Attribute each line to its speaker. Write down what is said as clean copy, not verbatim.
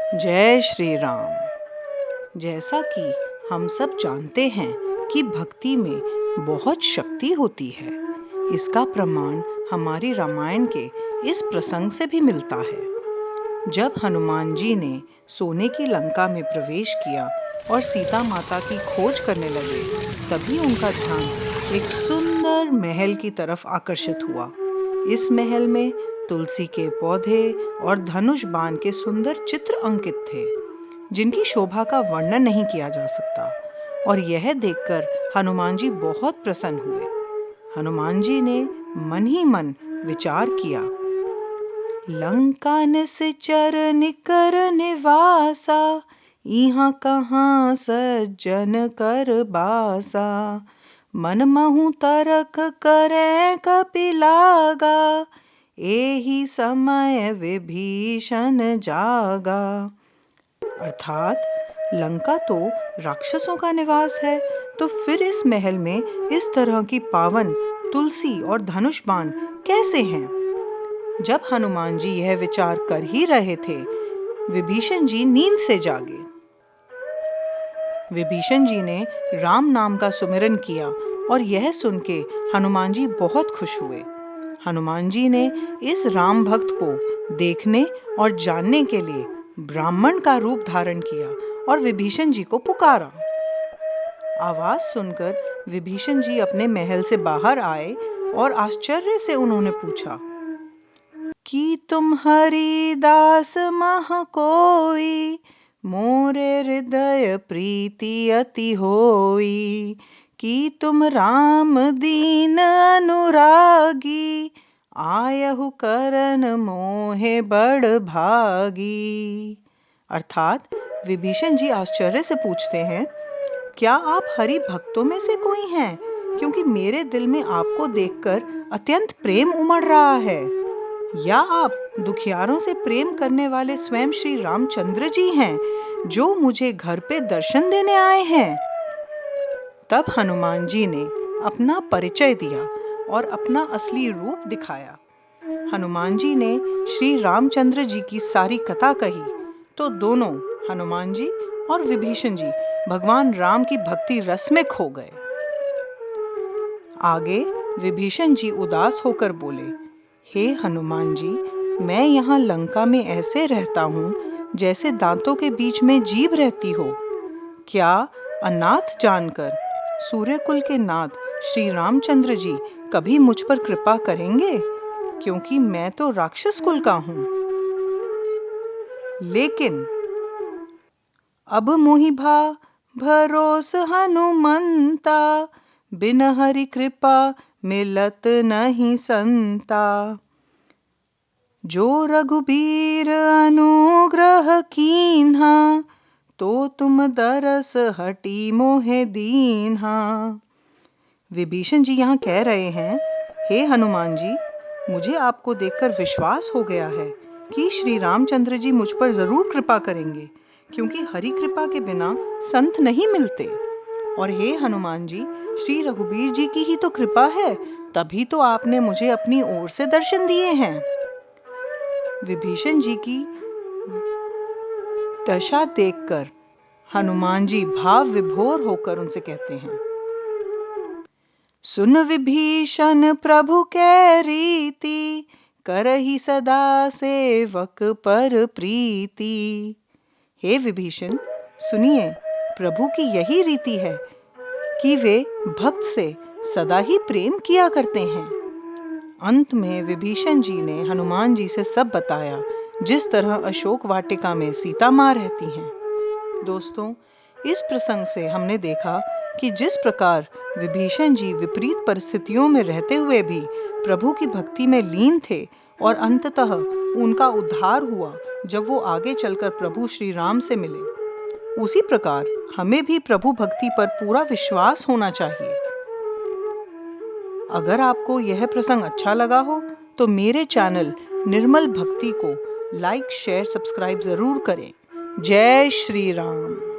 Speaker 1: जय श्री राम। जैसा कि हम सब जानते हैं कि भक्ति में बहुत शक्ति होती है। इसका प्रमाण हमारी रामायण के इस प्रसंग से भी मिलता है। जब हनुमान जी ने सोने की लंका में प्रवेश किया और सीता माता की खोज करने लगे, तभी उनका ध्यान एक सुंदर महल की तरफ आकर्षित हुआ। इस महल में तुलसी के पौधे और धनुष बाण के सुंदर चित्र अंकित थे, जिनकी शोभा का वर्णन नहीं किया जा सकता। और यह देखकर हनुमान जी बहुत प्रसन्न हुए। हनुमान जी ने मन ही मन विचार किया, लंका निश्चर निकर निवासा, इहाँ कहाँ सज्जन कर बासा, मन महु तरक करे कपिलागा, एही समय विभीषण जागा। अर्थात लंका तो राक्षसों का निवास है, तो फिर इस महल में इस तरह की पावन तुलसी और धनुष बाण कैसे हैं? जब हनुमान जी यह विचार कर ही रहे थे, विभीषण जी नींद से जागे। विभीषण जी ने राम नाम का सुमिरन किया और यह सुन के हनुमान जी बहुत खुश हुए। हनुमान जी ने इस राम भक्त को देखने और जानने के लिए ब्राह्मण का रूप धारण किया और विभीषण जी को पुकारा। आवाज सुनकर विभीषण जी अपने महल से बाहर आए और आश्चर्य से उन्होंने पूछा कि तुम हरिदास मह कोई, मोरे हृदय प्रीति अति होई, कि तुम राम दीन अनुरागी, आयहु करन मोहे बड़ भागी। अर्थात विभीषण जी आश्चर्य से पूछते हैं, क्या आप हरि भक्तों में से कोई हैं? क्योंकि मेरे दिल में आपको देखकर अत्यंत प्रेम उमड़ रहा है। या आप दुखियारों से प्रेम करने वाले स्वयं श्री रामचंद्र जी हैं, जो मुझे घर पे दर्शन देने आए हैं? तब हनुमान जी ने अपना परिचय दिया और अपना असली रूप दिखाया। हनुमान जी ने श्री रामचंद्र जी की सारी कथा कही, तो दोनों हनुमान जी और विभीषण जी भगवान राम की भक्ति रस में खो गए। आगे विभीषण जी उदास होकर बोले, हे हनुमान जी, मैं यहाँ लंका में ऐसे रहता हूँ जैसे दांतों के बीच में जीभ रहती हो। क्या अनाथ जानकर सूर्यकुल के नाथ श्री रामचंद्र जी कभी मुझ पर कृपा करेंगे? क्योंकि मैं तो राक्षस कुल का हूँ। लेकिन अब मोहि भा भरोस हनुमंता, बिन हरि कृपा मिलत नहीं संता, जो रघुबीर अनुग्रह कीन्हा, तो तुम दरस हटी मोहे दीन्हा। विभीषण जी यहाँ कह रहे हैं, हे हनुमान जी, मुझे आपको देखकर विश्वास हो गया है कि श्री रामचंद्र जी मुझ पर जरूर कृपा करेंगे, क्योंकि हरि कृपा के बिना संत नहीं मिलते। और हे हनुमान जी, श्री रघुबीर जी की ही तो कृपा है, तभी तो आपने मुझे अपनी ओर से दर्शन दिए हैं। विभीषण जी की दशा देखकर हनुमान जी भाव विभोर होकर उनसे कहते हैं, सुन विभीषण प्रभु कै रीति, करहि सदा सेवक पर प्रीति। हे विभीषण, सुनिए, प्रभु की यही रीति है कि वे भक्त से सदा ही प्रेम किया करते हैं। अंत में विभीषण जी ने हनुमान जी से सब बताया, जिस तरह अशोक वाटिका में सीता माँ रहती हैं। दोस्तों, इस प्रसंग से हमने देखा कि जिस प्रकार विभीषण जी विपरीत परिस्थितियों में रहते हुए भी प्रभु की भक्ति में लीन थे और अंततः उनका उद्धार हुआ जब वो आगे चलकर प्रभु श्री राम से मिले, उसी प्रकार हमें भी प्रभु भक्ति पर पूरा विश्वास होना चाहिए। अगर आपको यह प्रसंग अच्छा लगा हो तो मेरे चैनल निर्मल भक्ति को लाइक, शेयर, सब्सक्राइब जरूर करें। जय श्री राम।